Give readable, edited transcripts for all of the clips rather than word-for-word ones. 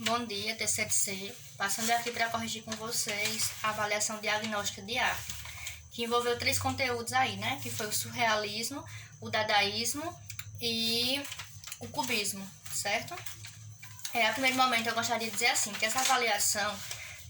Bom dia, T7C. Passando aqui para corrigir com vocês a avaliação diagnóstica de arte, que envolveu 3 conteúdos aí, né? Que foi o surrealismo, o dadaísmo e o cubismo, certo? A primeiro momento eu gostaria de dizer assim, que essa avaliação,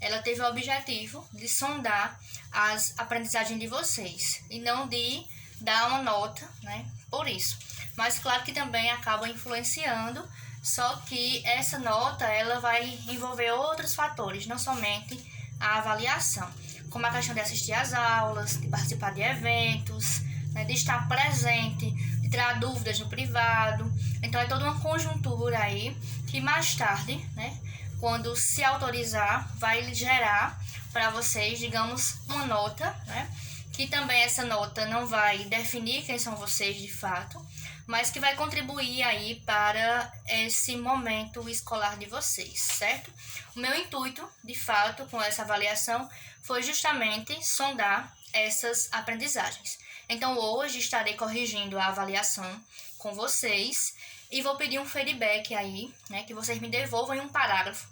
ela teve o objetivo de sondar as aprendizagens de vocês e não de dar uma nota, né? Por isso. Mas claro que também acaba influenciando, só que essa nota ela vai envolver outros fatores, não somente a avaliação, como a questão de assistir às aulas, de participar de eventos, né, de estar presente, de tirar dúvidas no privado. Então é toda uma conjuntura aí que mais tarde, né, quando se autorizar, vai gerar para vocês, digamos, uma nota, né, que também essa nota não vai definir quem são vocês de fato, mas que vai contribuir aí para esse momento escolar de vocês, certo? O meu intuito, de fato, com essa avaliação, foi justamente sondar essas aprendizagens. Então, hoje estarei corrigindo a avaliação com vocês e vou pedir um feedback aí, né, que vocês me devolvam em um parágrafo,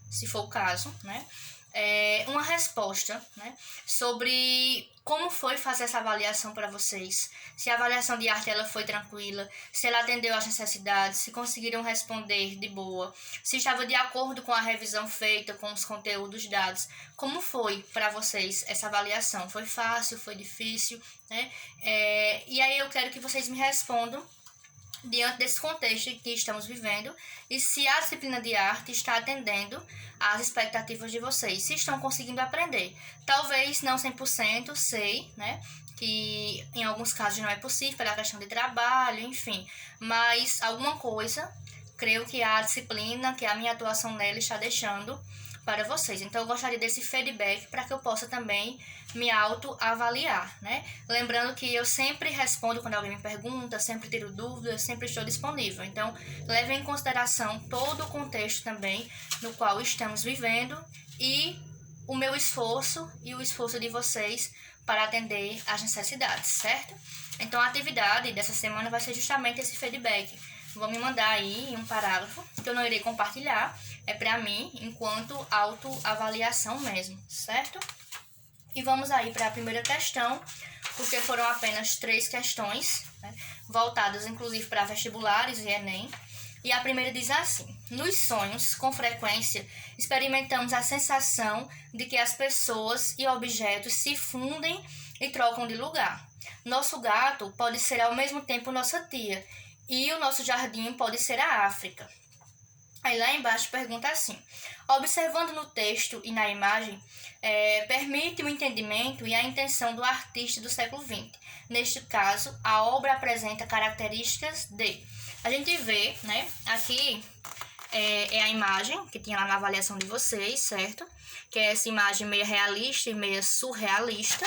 se for o caso, né? Uma resposta, né, sobre como foi fazer essa avaliação para vocês, se a avaliação de arte ela foi tranquila, se ela atendeu às necessidades, se conseguiram responder de boa, se estava de acordo com a revisão feita, com os conteúdos dados, como foi para vocês essa avaliação, foi fácil, foi difícil, né? E aí eu quero que vocês me respondam diante desse contexto que estamos vivendo e se a disciplina de arte está atendendo às expectativas de vocês, se estão conseguindo aprender. Talvez não 100%, sei, né, que em alguns casos não é possível pela questão de trabalho, enfim, mas alguma coisa, creio que a disciplina, que a minha atuação nela está deixando para vocês. Então, eu gostaria desse feedback para que eu possa também me autoavaliar, né? Lembrando que eu sempre respondo quando alguém me pergunta, sempre tiro dúvidas, sempre estou disponível. Então, leve em consideração todo o contexto também no qual estamos vivendo e o meu esforço e o esforço de vocês para atender às necessidades, certo? Então, a atividade dessa semana vai ser justamente esse feedback. Vou me mandar aí em um parágrafo, que eu não irei compartilhar, é para mim, enquanto autoavaliação mesmo, certo? E vamos aí para a primeira questão, porque foram apenas 3 questões, né, voltadas inclusive para vestibulares e Enem. E a primeira diz assim: nos sonhos, com frequência, experimentamos a sensação de que as pessoas e objetos se fundem e trocam de lugar. Nosso gato pode ser ao mesmo tempo nossa tia, e o nosso jardim pode ser a África. Aí lá embaixo pergunta assim: observando no texto e na imagem, permite o entendimento e a intenção do artista do século XX. Neste caso, a obra apresenta características de... A gente vê, né, aqui é a imagem que tinha lá na avaliação de vocês, certo? Que é essa imagem meio realista e meio surrealista.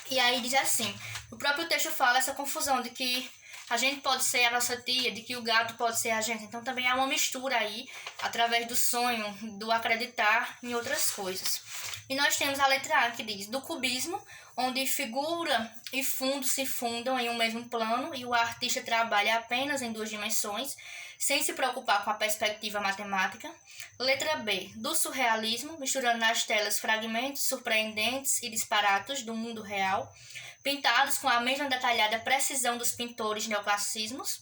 E aí diz assim, o próprio texto fala essa confusão de que a gente pode ser a nossa tia, de que o gato pode ser a gente. Então também há uma mistura aí, através do sonho, do acreditar em outras coisas. E nós temos a letra A que diz: do cubismo, onde figura e fundo se fundam em um mesmo plano e o artista trabalha apenas em 2 dimensões, sem se preocupar com a perspectiva matemática. Letra B, do surrealismo, misturando nas telas fragmentos surpreendentes e disparatos do mundo real, pintados com a mesma detalhada precisão dos pintores neoclassicismos.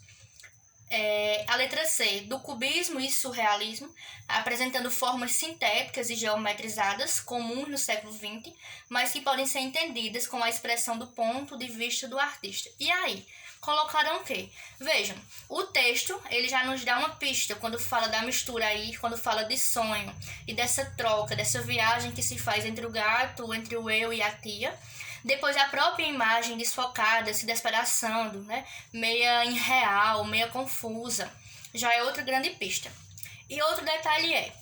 A letra C, do cubismo e surrealismo, apresentando formas sintéticas e geometrizadas comuns no século XX, mas que podem ser entendidas com a expressão do ponto de vista do artista. E aí, colocaram o quê? Vejam, o texto ele já nos dá uma pista quando fala da mistura aí, quando fala de sonho e dessa troca, dessa viagem que se faz entre o gato, entre o eu e a tia. Depois a própria imagem desfocada, se despedaçando, né? Meia irreal, meia confusa. Já é outra grande pista. E outro detalhe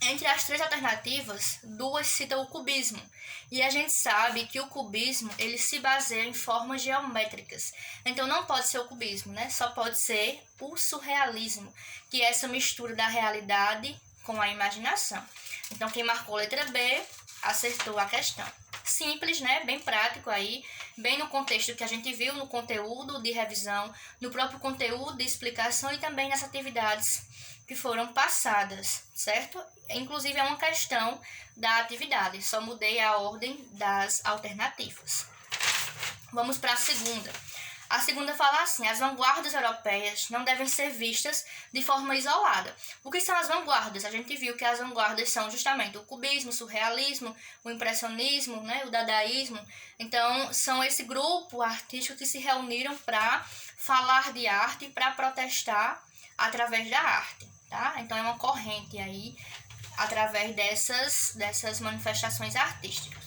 entre as 3 alternativas, 2 citam o cubismo. E a gente sabe que o cubismo ele se baseia em formas geométricas. Então não pode ser o cubismo, né? Só pode ser o surrealismo, que é essa mistura da realidade com a imaginação. Então quem marcou a letra B acertou a questão. Simples, né? Bem prático aí. bem no contexto que a gente viu no conteúdo de revisão, no próprio conteúdo de explicação e também nas atividades que foram passadas, certo? Inclusive é uma questão da atividade, só mudei a ordem das alternativas. Vamos para a segunda. A segunda fala assim: as vanguardas europeias não devem ser vistas de forma isolada. O que são as vanguardas? A gente viu que as vanguardas são justamente o cubismo, o surrealismo, o impressionismo, né, o dadaísmo. Então, são esse grupo artístico que se reuniram para falar de arte e para protestar através da arte, tá? Então, é uma corrente aí através dessas manifestações artísticas.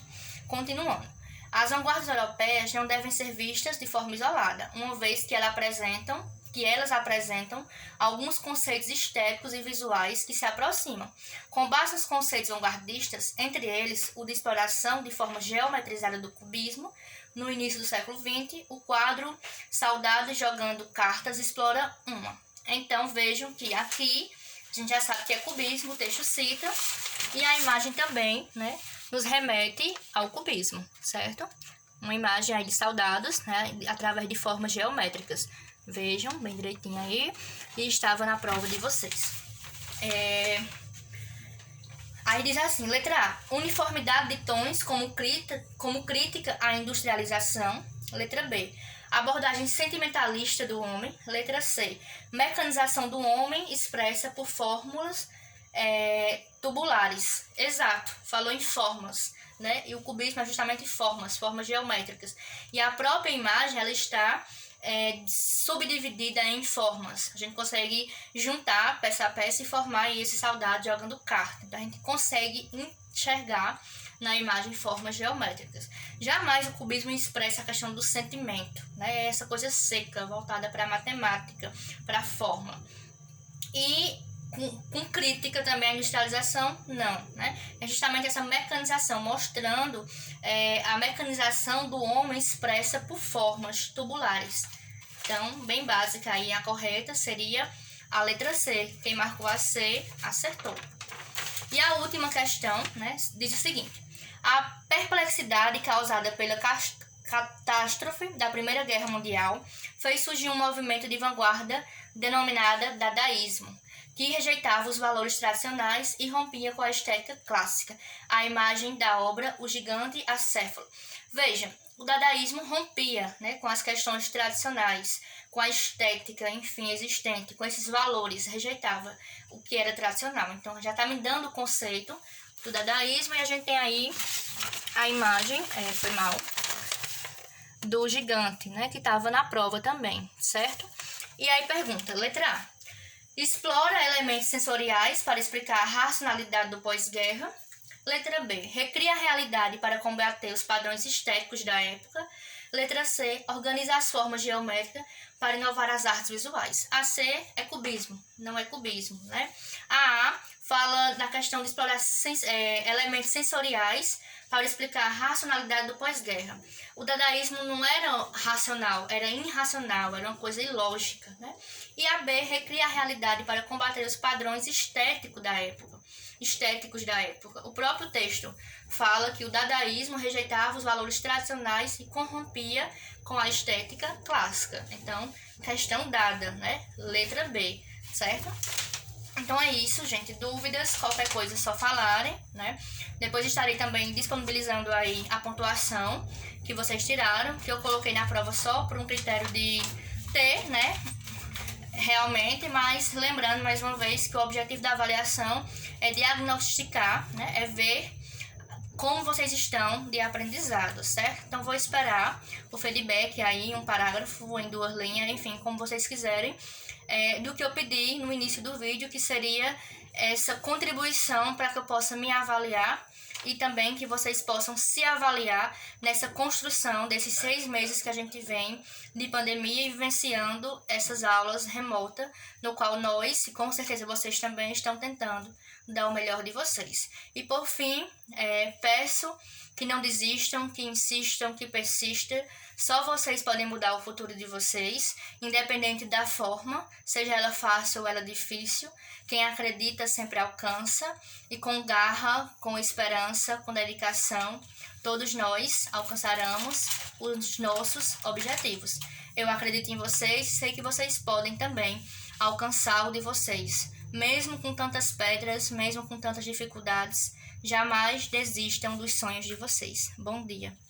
Continuando. As vanguardas europeias não devem ser vistas de forma isolada, uma vez que elas apresentam alguns conceitos estéticos e visuais que se aproximam. Com base nos conceitos vanguardistas, entre eles o de exploração de forma geometrizada do cubismo, no início do século XX, o quadro Saudades jogando cartas explora uma. Então vejam que aqui a gente já sabe que é cubismo, o texto cita, e a imagem também, né, nos remete ao cubismo, certo? Uma imagem aí de Saudades, né, através de formas geométricas. Vejam bem direitinho aí, e estava na prova de vocês. Aí diz assim, letra A, uniformidade de tons como crítica à industrialização. Letra B, abordagem sentimentalista do homem. Letra C, mecanização do homem expressa por fórmulas tubulares. Exato, falou em formas, né? E o cubismo é justamente formas geométricas. E a própria imagem, ela está subdividida em formas. A gente consegue juntar peça a peça e formar aí esse Saudade jogando carta. Então, a gente consegue enxergar na imagem formas geométricas. Jamais o cubismo expressa a questão do sentimento, né? Essa coisa seca, voltada para a matemática, para a forma. E com crítica também à industrialização, não, né? É justamente essa mecanização, mostrando a mecanização do homem expressa por formas tubulares. Então, bem básica aí, a correta seria a letra C. Quem marcou a C, acertou. E a última questão, né, diz o seguinte: a perplexidade causada pela catástrofe da Primeira Guerra Mundial fez surgir um movimento de vanguarda denominada dadaísmo, que rejeitava os valores tradicionais e rompia com a estética clássica. A imagem da obra O Gigante Acéfalo. Veja, o dadaísmo rompia, né, com as questões tradicionais, com a estética, enfim, existente, com esses valores, rejeitava o que era tradicional. Então, já está me dando o conceito do dadaísmo e a gente tem aí a imagem, do gigante, né, que estava na prova também, certo? E aí pergunta, letra A. Explora elementos sensoriais para explicar a racionalidade do pós-guerra. Letra B. Recria a realidade para combater os padrões estéticos da época. Letra C. Organiza as formas geométricas para inovar as artes visuais. A C é cubismo, não é cubismo, né? A fala da questão de explorar elementos sensoriais para explicar a racionalidade do pós-guerra. O dadaísmo não era racional, era irracional, era uma coisa ilógica, né? E a B recria a realidade para combater os padrões estéticos da época. O próprio texto fala que o dadaísmo rejeitava os valores tradicionais e corrompia com a estética clássica. Então, questão dada, né? Letra B, certo? Então é isso, gente. Dúvidas, qualquer coisa é só falarem, né? Depois estarei também disponibilizando aí a pontuação que vocês tiraram, que eu coloquei na prova só por um critério de ter, né? Realmente, mas lembrando mais uma vez que o objetivo da avaliação é diagnosticar, né? É ver como vocês estão de aprendizado, certo? Então, vou esperar o feedback aí, um parágrafo em 2 linhas, enfim, como vocês quiserem, do que eu pedi no início do vídeo, que seria essa contribuição para que eu possa me avaliar e também que vocês possam se avaliar nessa construção desses 6 meses que a gente vem de pandemia e vivenciando essas aulas remotas, no qual nós, e com certeza vocês também, estão tentando dar o melhor de vocês. E por fim, peço que não desistam, que insistam, que persistam Só vocês podem mudar o futuro de vocês, independente da forma, seja ela fácil ou ela difícil. Quem acredita sempre alcança, e com garra, com esperança, com dedicação, todos nós alcançaremos os nossos objetivos. Eu acredito em vocês, sei que vocês podem também alcançar o de vocês. Mesmo com tantas pedras, mesmo com tantas dificuldades, jamais desistam dos sonhos de vocês. Bom dia!